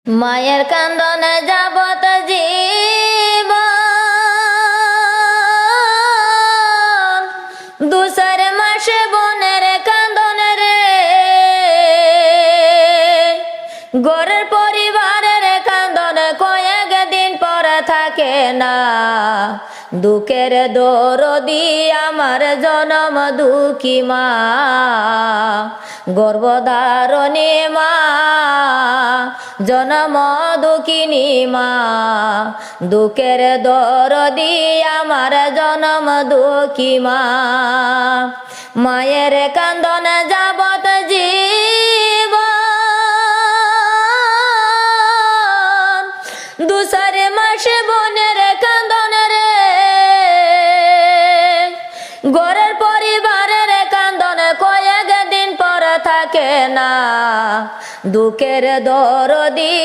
মায়ের কান্দনে যাবত জীবন, দুসর মাসে বোনের কান্দনে রে, গরের পরিবারের কান্দনে কয়েক দিন পরে থাকে না। দুঃখের দরদি আমার জনম দুঃখী মা, গর্ভধারণী মা, জনম দুঃখিনী মা। দুঃখের দরদি আমার জনম দুঃখী মা। মায়ের কান্দনে যাবত জীবন, দুসর মাসে বোনের কান্দনে রে, গরের পরিবারের কান্দনে কয়েক দিন পর থাকে না। দুঃখের দরদি